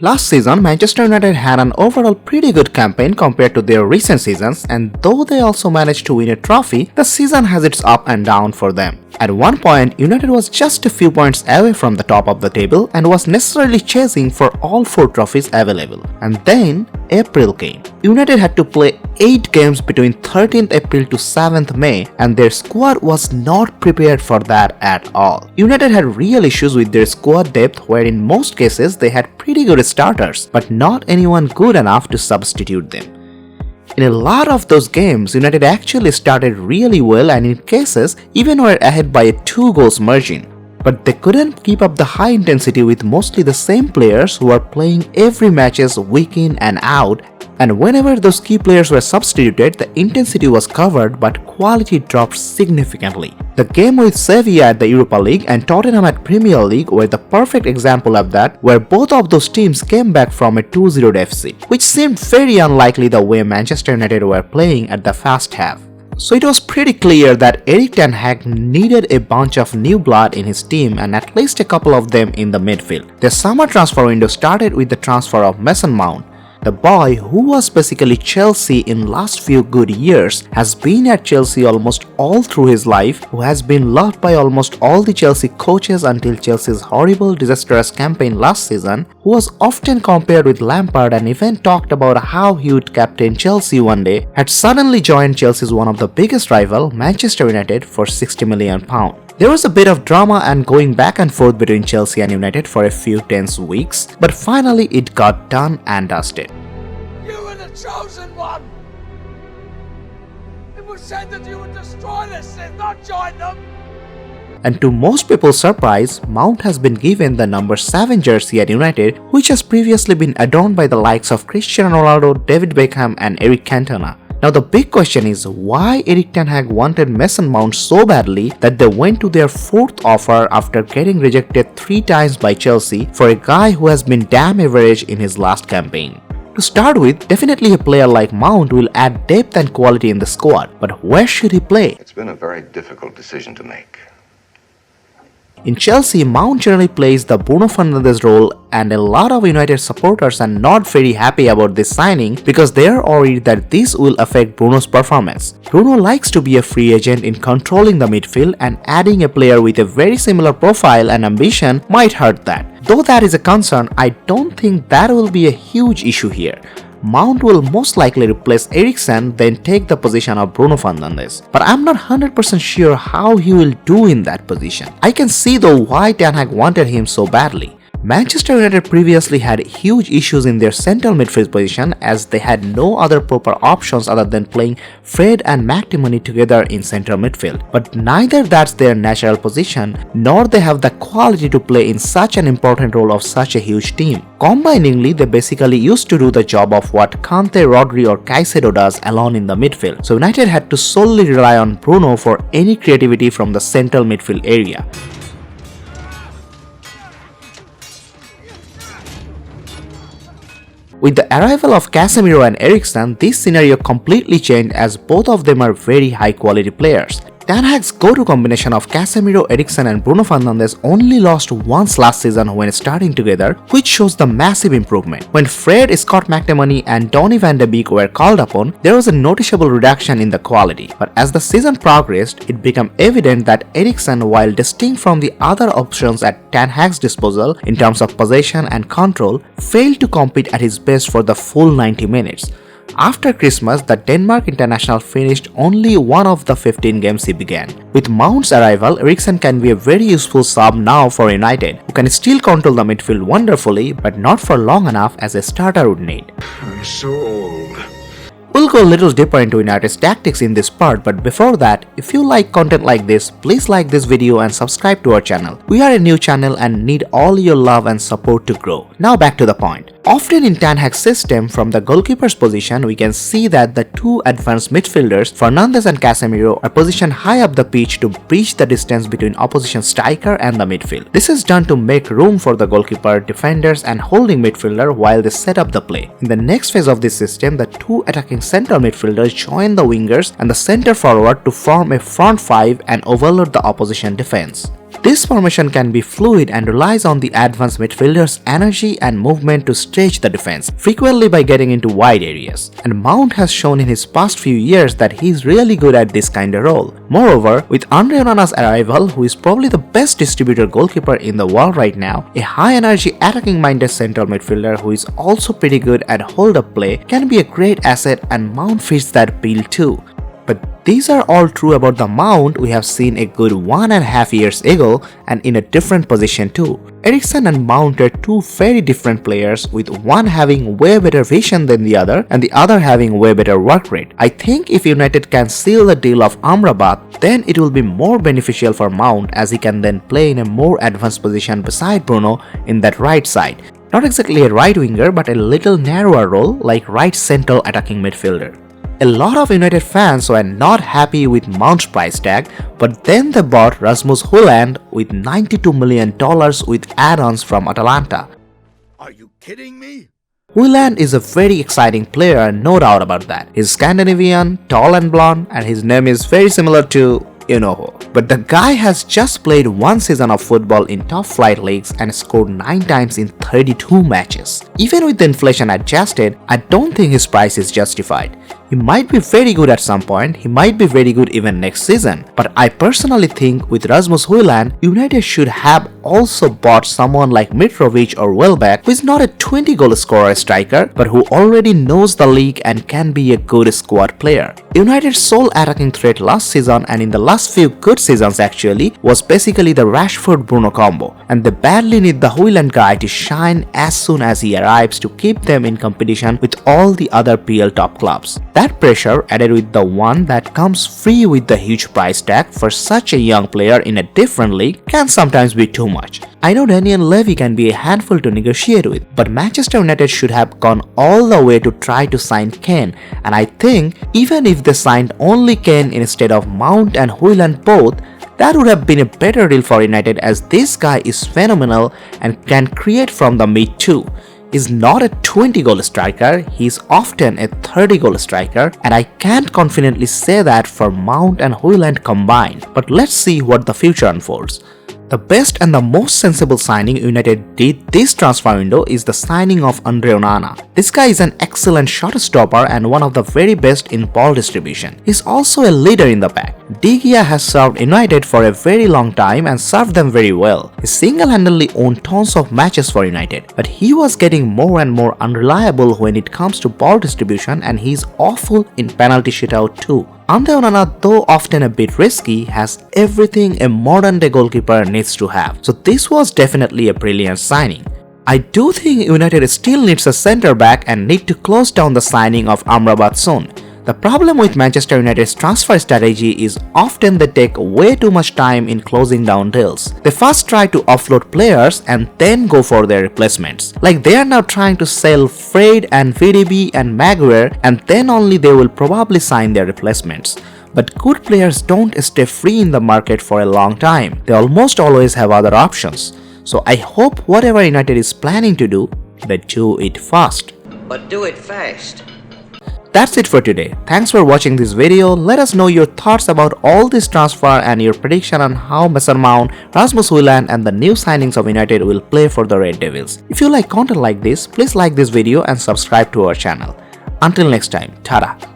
Last season, Manchester United had an overall pretty good campaign compared to their recent seasons, and though they also managed to win a trophy, the season has its up and down for them. At one point, United was just a few points away from the top of the table and was necessarily chasing for all 4 trophies available. And then, April came. United had to play 8 games between 13th April to 7th May, and their squad was not prepared for that at all. United had real issues with their squad depth, where in most cases they had pretty good starters, but not anyone good enough to substitute them. In a lot of those games, United actually started really well and in cases even were ahead by a 2 goals margin. But they couldn't keep up the high intensity with mostly the same players who were playing every matches week in and out, and whenever those key players were substituted, the intensity was covered but quality dropped significantly. The game with Sevilla at the Europa League and Tottenham at Premier League were the perfect example of that, where both of those teams came back from a 2-0 deficit, which seemed very unlikely the way Manchester United were playing at the first half. So it was pretty clear that Erik ten Hag needed a bunch of new blood in his team and at least a couple of them in the midfield. The summer transfer window started with the transfer of Mason Mount. The boy, who was basically Chelsea in last few good years, has been at Chelsea almost all through his life, who has been loved by almost all the Chelsea coaches until Chelsea's horrible disastrous campaign last season, who was often compared with Lampard and even talked about how he would captain Chelsea one day, had suddenly joined Chelsea's one of the biggest rival, Manchester United, for £60 million. There was a bit of drama and going back and forth between Chelsea and United for a few tense weeks, but finally it got done and dusted. You were the chosen one! It was said that you would destroy this and not join them! And to most people's surprise, Mount has been given the number 7 jersey at United, which has previously been adorned by the likes of Cristiano Ronaldo, David Beckham and Eric Cantona. Now the big question is why Erik ten Hag wanted Mason Mount so badly that they went to their 4th offer after getting rejected 3 times by Chelsea for a guy who has been damn average in his last campaign. To start with, definitely a player like Mount will add depth and quality in the squad, but where should he play? It's been a very difficult decision to make. In Chelsea, Mount generally plays the Bruno Fernandes role, and a lot of United supporters are not very happy about this signing because they are worried that this will affect Bruno's performance. Bruno likes to be a free agent in controlling the midfield, and adding a player with a very similar profile and ambition might hurt that. Though that is a concern, I don't think that will be a huge issue here. Mount will most likely replace Eriksen, then take the position of Bruno Fernandes. But I'm not 100% sure how he will do in that position. I can see though why Ten Hag wanted him so badly. Manchester United previously had huge issues in their central midfield position as they had no other proper options other than playing Fred and McTominay together in central midfield. But neither that's their natural position, nor they have the quality to play in such an important role of such a huge team. Combiningly, they basically used to do the job of what Kante, Rodri or Caicedo does alone in the midfield. So United had to solely rely on Bruno for any creativity from the central midfield area. With the arrival of Casemiro and Eriksen, this scenario completely changed as both of them are very high quality players. Ten Hag's go-to combination of Casemiro, Eriksen and Bruno Fernandes only lost once last season when starting together, which shows the massive improvement. When Fred, Scott McTominay and Donny van de Beek were called upon, there was a noticeable reduction in the quality. But as the season progressed, it became evident that Eriksen, while distinct from the other options at Ten Hag's disposal in terms of possession and control, failed to compete at his best for the full 90 minutes. After Christmas, the Denmark international finished only one of the 15 games he began. With Mount's arrival, Eriksen can be a very useful sub now for United, who can still control the midfield wonderfully, but not for long enough as a starter would need. I'm so old. We'll go a little deeper into United's tactics in this part, but before that, if you like content like this, please like this video and subscribe to our channel. We are a new channel and need all your love and support to grow. Now back to the point. Often in Ten Hag's system, from the goalkeeper's position, we can see that the 2 advanced midfielders, Fernandes and Casemiro, are positioned high up the pitch to breach the distance between opposition striker and the midfield. This is done to make room for the goalkeeper, defenders and holding midfielder while they set up the play. In the next phase of this system, the 2 attacking central midfielders join the wingers and the center forward to form a front 5 and overload the opposition defense. This formation can be fluid and relies on the advanced midfielder's energy and movement to stretch the defense, frequently by getting into wide areas. And Mount has shown in his past few years that he is really good at this kind of role. Moreover, with Andre Onana's arrival, who is probably the best distributor goalkeeper in the world right now, a high-energy attacking-minded central midfielder who is also pretty good at hold-up play can be a great asset, and Mount fits that bill too. But these are all true about the Mount we have seen a good 1.5 years ago and in a different position too. Eriksen and Mount are two very different players, with one having way better vision than the other and the other having way better work rate. I think if United can seal the deal of Amrabat, then it will be more beneficial for Mount, as he can then play in a more advanced position beside Bruno in that right side. Not exactly a right winger, but a little narrower role like right central attacking midfielder. A lot of United fans were not happy with Mount's price tag, but then they bought Rasmus Højlund with $92 million with add-ons from Atalanta. Are you kidding me? Højlund is a very exciting player, no doubt about that. He's Scandinavian, tall and blonde, and his name is very similar to you know who. But the guy has just played one season of football in top flight leagues and scored 9 times in 32 matches. Even with the inflation adjusted, I don't think his price is justified. He might be very good at some point, he might be very good even next season, but I personally think with Rasmus Højlund, United should have also bought someone like Mitrovic or Welbeck, who is not a 20-goal scorer striker, but who already knows the league and can be a good squad player. United's sole attacking threat last season, and in the last few good seasons actually, was basically the Rashford-Bruno combo, and they badly need the Højlund guy to shine as soon as he arrives to keep them in competition with all the other PL top clubs. That pressure, added with the one that comes free with the huge price tag for such a young player in a different league, can sometimes be too much. I know Daniel Levy can be a handful to negotiate with, but Manchester United should have gone all the way to try to sign Kane, and I think even if they signed only Kane instead of Mount and Højlund both, that would have been a better deal for United, as this guy is phenomenal and can create from the mid too. He's not a 20-goal striker, he's often a 30-goal striker, and I can't confidently say that for Mount and Højlund combined. But let's see what the future unfolds. The best and the most sensible signing United did this transfer window is the signing of Andre Onana. This guy is an excellent shot stopper and one of the very best in ball distribution. He's also a leader in the pack. De Gea has served United for a very long time and served them very well. He single-handedly owned tons of matches for United, but he was getting more and more unreliable when it comes to ball distribution, and he's awful in penalty shootout too. Andre Onana, though often a bit risky, has everything a modern-day goalkeeper needs to have. So this was definitely a brilliant signing. I do think United still needs a centre-back and need to close down the signing of Amrabat soon. The problem with Manchester United's transfer strategy is often they take way too much time in closing down deals. They first try to offload players and then go for their replacements. Like they are now trying to sell Fred and VDB and Maguire, and then only they will probably sign their replacements. But good players don't stay free in the market for a long time. They almost always have other options. So I hope whatever United is planning to do, they do it fast. But do it fast. That's it for today. Thanks for watching this video. Let us know your thoughts about all this transfer and your prediction on how Mason Mount, Rasmus Højlund and the new signings of United will play for the Red Devils. If you like content like this, please like this video and subscribe to our channel. Until next time, tada!